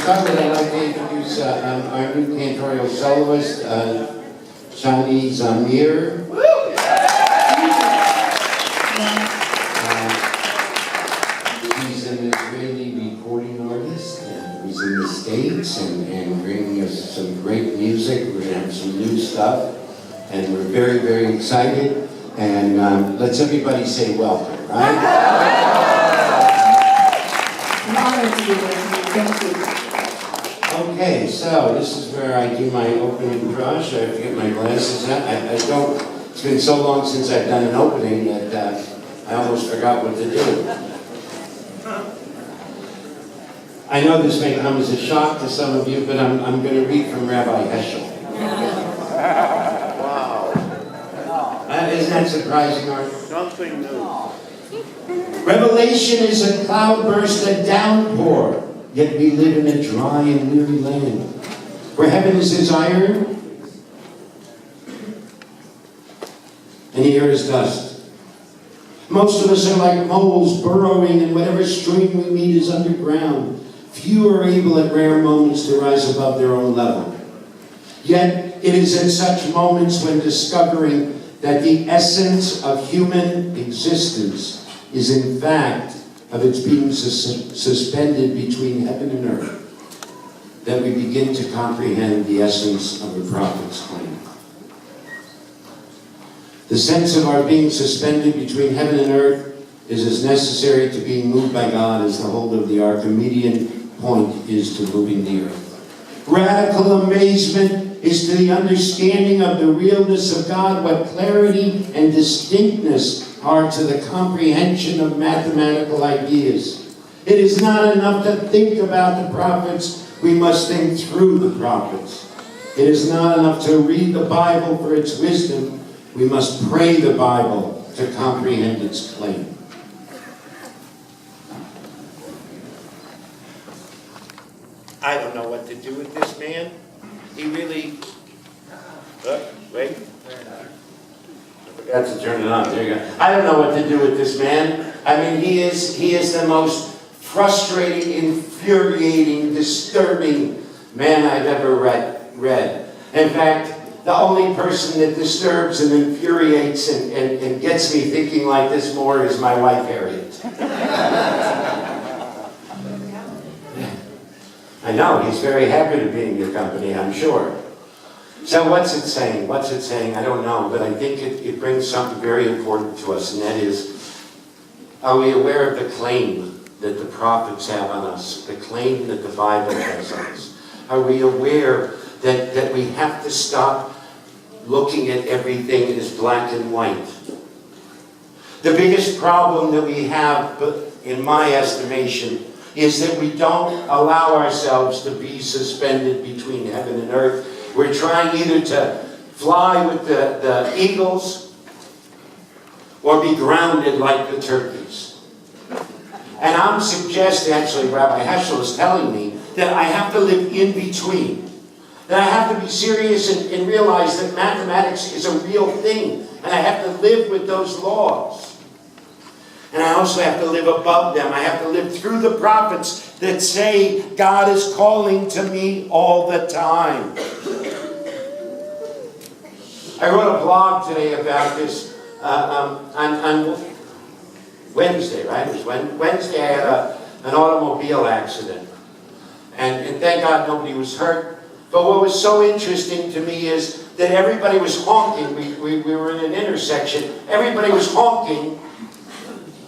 start with, I'd like to introduce our new cantorial soloist, Shany Zamir. He's an Israeli recording artist, and he's in the States and bringing us some great music. We're going to have some new stuff, and we're very, very excited. And let's everybody say welcome, right? I'm honored to be with you. Thank you. Okay, so this is where I do my opening brush. I have to get my glasses out. I don't, it's been so long since I've done an opening that I almost forgot what to do. I know this may come as a shock to some of you, but I'm going to read from Rabbi Heschel. Wow. Isn't that surprising, Art? Something new. Revelation is a cloudburst, a downpour, yet we live in a dry and weary land, where heaven is as iron, and the air is dust. Most of us are like moles burrowing in whatever stream we meet is underground. Few are able at rare moments to rise above their own level. Yet it is at such moments when discovering that the essence of human existence is in fact of its being suspended between heaven and earth, that we begin to comprehend the essence of the prophet's claim. The sense of our being suspended between heaven and earth is as necessary to being moved by God as the hold of the Archimedean point is to moving the earth. Radical amazement is to the understanding of the realness of God what clarity and distinctness are to the comprehension of mathematical ideas. It is not enough to think about the prophets, we must think through the prophets. It is not enough to read the Bible for its wisdom, we must pray the Bible to comprehend its claim. I don't know what to do with this man. He really... wait. I forgot to turn it on. There you go. I don't know what to do with this man. I mean, he is the most frustrating, infuriating, disturbing man I've ever read. In fact, the only person that disturbs and infuriates and gets me thinking like this more is my wife, Harriet. I know, he's very happy to be in your company, I'm sure. So what's it saying? What's it saying? I don't know, but I think it brings something very important to us, and that is, are we aware of the claim that the prophets have on us, the claim that the Bible has on us? Are we aware that we have to stop looking at everything as black and white? The biggest problem that we have, in my estimation, is that we don't allow ourselves to be suspended between heaven and earth. We're trying either to fly with the eagles or be grounded like the turkeys. And I'm suggesting, actually Rabbi Heschel is telling me, that I have to live in between. That I have to be serious and realize that mathematics is a real thing. And I have to live with those laws. And I also have to live above them. I have to live through the prophets that say, God is calling to me all the time. I wrote a blog today about this on Wednesday, right? It was Wednesday I had an automobile accident. And thank God nobody was hurt. But what was so interesting to me is that everybody was honking. We were in an intersection. Everybody was honking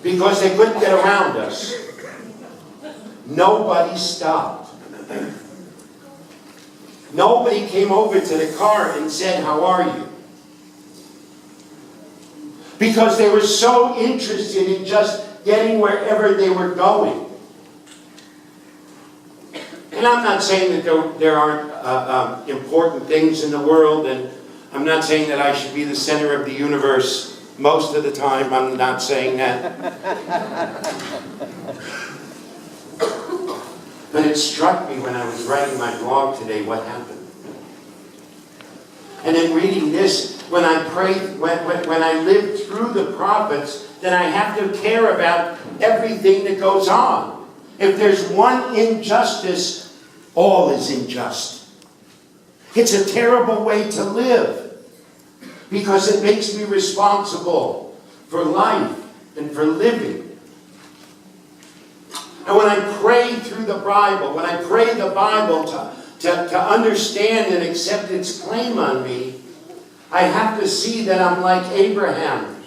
because they couldn't get around us. Nobody stopped. Nobody came over to the car and said, "How are you?" Because they were so interested in just getting wherever they were going. And I'm not saying that there aren't important things in the world, and I'm not saying that I should be the center of the universe. Most of the time, I'm not saying that. But it struck me when I was writing my blog today what happened. And in reading this, when I prayed, when I lived through the prophets, then I have to care about everything that goes on. If there's one injustice all is unjust. It's a terrible way to live because it makes me responsible for life and for living. And when I pray through the Bible, when I pray the Bible to understand and accept its claim on me, I have to see that I'm like Abraham.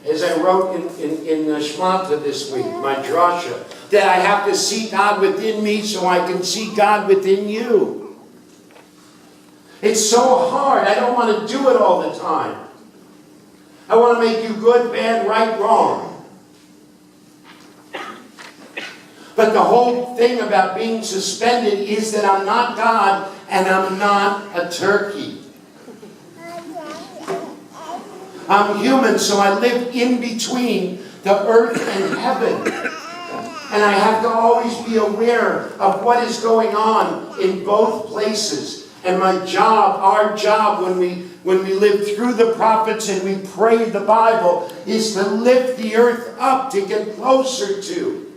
As I wrote in Shmata this week, my drasha, that I have to see God within me so I can see God within you. It's so hard. I don't want to do it all the time. I want to make you good, bad, right, wrong. But the whole thing about being suspended is that I'm not God and I'm not a turkey. I'm human, so I live in between the earth and heaven. And I have to always be aware of what is going on in both places. And my job, our job when we live through the prophets and we pray the Bible, is to lift the earth up, to get closer to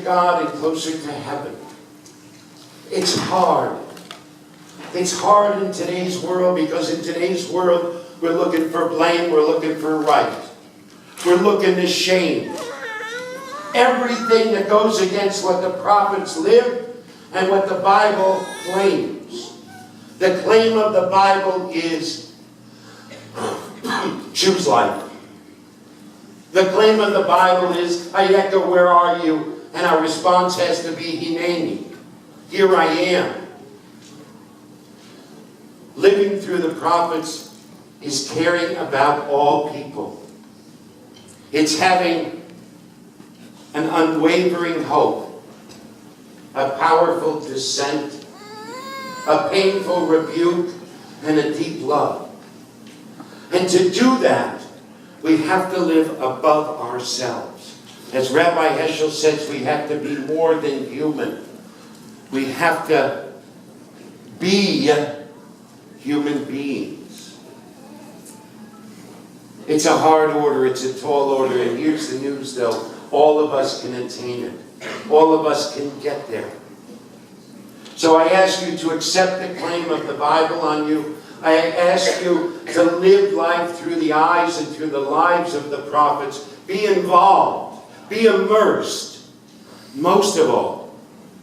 God and closer to heaven. It's hard. It's hard in today's world because in today's world we're looking for blame, we're looking for right. We're looking to shame. Everything that goes against what the prophets lived and what the Bible claims. The claim of the Bible is choose life. The claim of the Bible is, Ayeka, where are you? And our response has to be, Hineni. Here I am. Living through the prophets is caring about all people. It's having an unwavering hope, a powerful dissent, a painful rebuke, and a deep love. And to do that, we have to live above ourselves. As Rabbi Heschel says, we have to be more than human. We have to be human beings. It's a hard order, it's a tall order, and here's the news though, all of us can attain it. All of us can get there. So I ask you to accept the claim of the Bible on you. I ask you to live life through the eyes and through the lives of the prophets. Be involved. Be immersed. Most of all,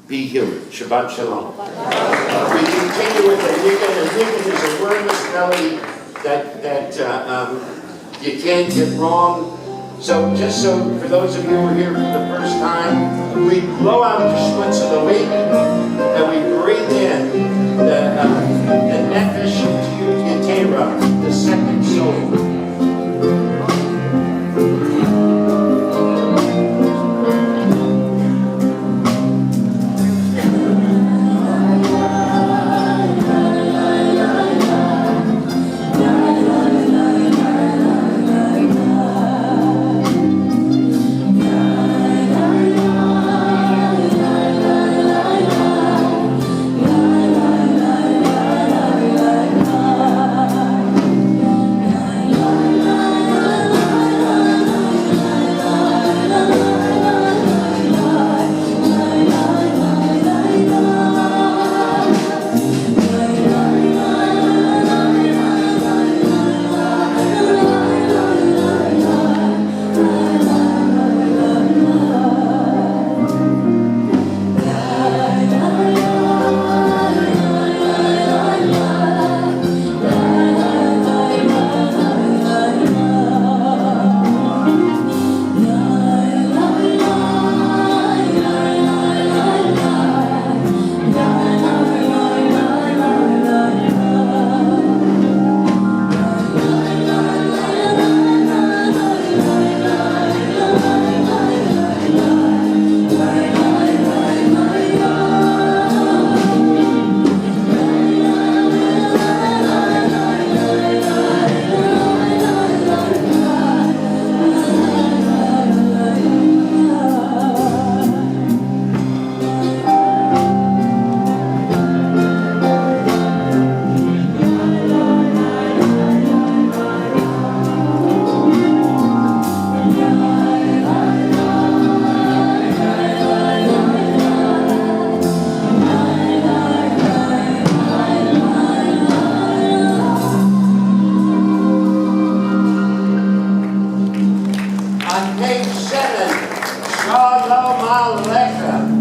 be human. Shabbat Shalom. We continue with the niggin. The niggin is a wordless melody that you can't get wrong. So just so, for those of you who are here for the first time, we blow out the schmutz of the week, and we breathe in the nefesh yetera, the second soul. On page 7, Shalom Aleichem.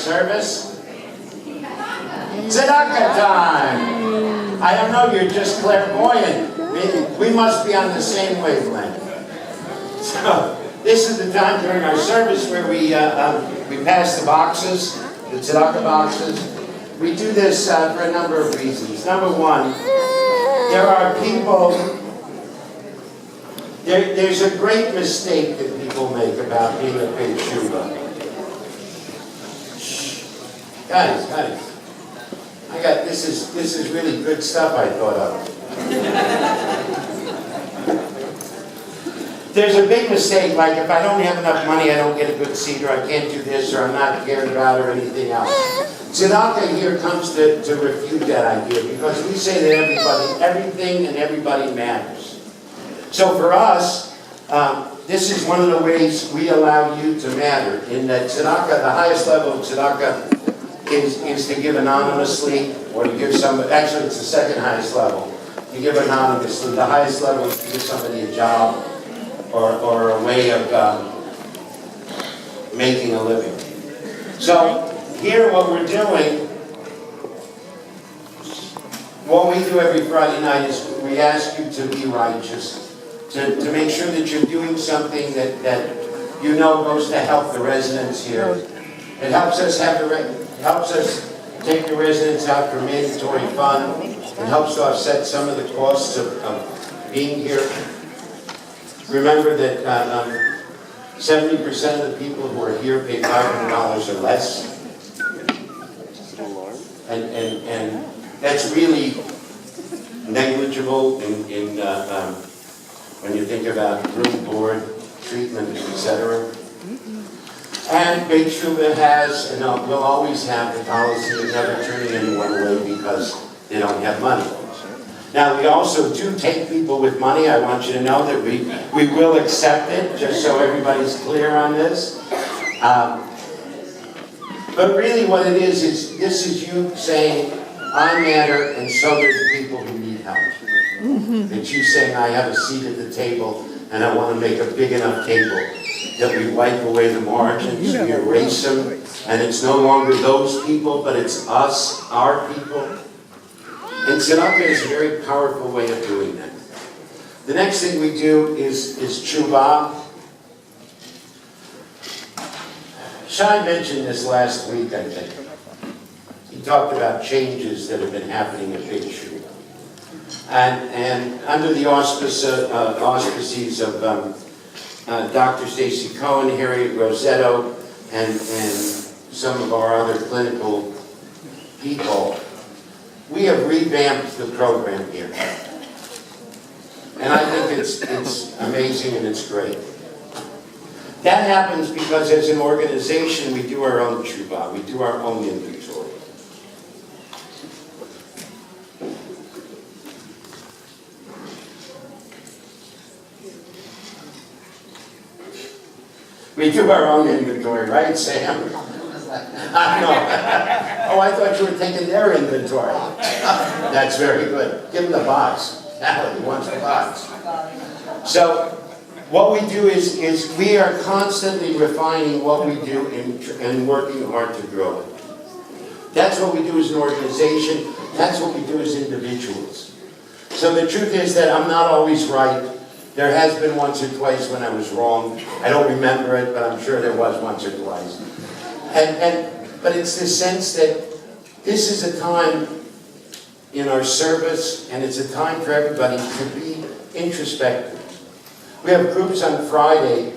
service? Tzedakah time! I don't know, you're just clairvoyant. We must be on the same wavelength. So, this is the time during our service where we pass the boxes, the tzedakah boxes. We do this for a number of reasons. Number one, there are people, there's a great mistake that people make about being a big Shabbat. Guys, this is really good stuff I thought of. There's a big mistake, like if I don't have enough money, I don't get a good seat, or I can't do this, or I'm not cared about, or anything else. Tzedakah here comes to refute that idea, because we say that everything and everybody matters. So for us, this is one of the ways we allow you to matter, in that tzedakah, the highest level of tzedakah is to give anonymously, or to give somebody, actually it's the second highest level, to give anonymously. The highest level is to give somebody a job, or a way of making a living. So here what we're doing, what we do every Friday night is we ask you to be righteous, to make sure that you're doing something that you know goes to help the residents here. It helps us take the residents out for mandatory fun. It helps to offset some of the costs of being here. Remember that 70% of the people who are here pay $500 or less. And that's really negligible when you think about room, board, treatment, etc. And Beit Shuvah has, and will always have, the policy of never turning anyone away because they don't have money. Now, we also do take people with money. I want you to know that we will accept it, just so everybody's clear on this. But really what it is this is you saying, I matter, and so do the people who need help. That you saying, I have a seat at the table, and I want to make a big enough table that we wipe away the margins, we erase them, and it's no longer those people, but it's us, our people. And tzedakah is a very powerful way of doing that. The next thing we do is tshuva. Shai mentioned this last week, I think. He talked about changes that have been happening at Beit Shuvah. And under the auspices of Dr. Stacy Cohen, Harriet Rosetto, and some of our other clinical people, we have revamped the program here. And I think it's amazing and it's great. That happens because as an organization, we do our own tshuva, we do our own inventory. We do our own inventory, right, Sam? I know. Oh, I thought you were taking their inventory. That's very good. Give them the box. He wants the box. So, what we do is we are constantly refining what we do and working hard to grow it. That's what we do as an organization. That's what we do as individuals. So the truth is that I'm not always right. There has been once or twice when I was wrong. I don't remember it, but I'm sure there was once or twice. But it's the sense that this is a time in our service, and it's a time for everybody to be introspective. We have groups on Friday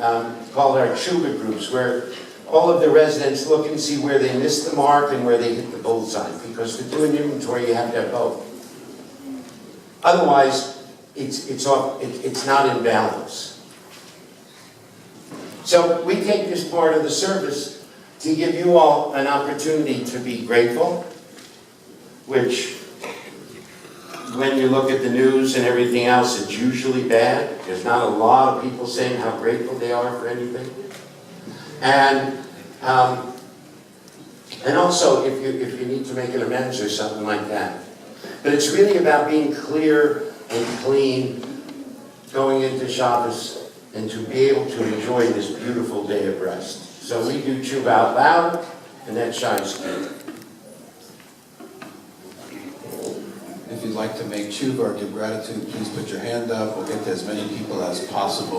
called our tshuva groups, where all of the residents look and see where they missed the mark and where they hit the bullseye. Because to do an inventory, you have to have both. Otherwise, it's not in balance. So we take this part of the service to give you all an opportunity to be grateful, which, when you look at the news and everything else, it's usually bad. There's not a lot of people saying how grateful they are for anything. And also, if you need to make an amends or something like that. But it's really about being clear and clean going into Shabbos and to be able to enjoy this beautiful day of rest. So we do tshuva out loud, And that shines through. If you'd like to make tshuva or give gratitude, please put your hand up. We'll get to as many people as possible.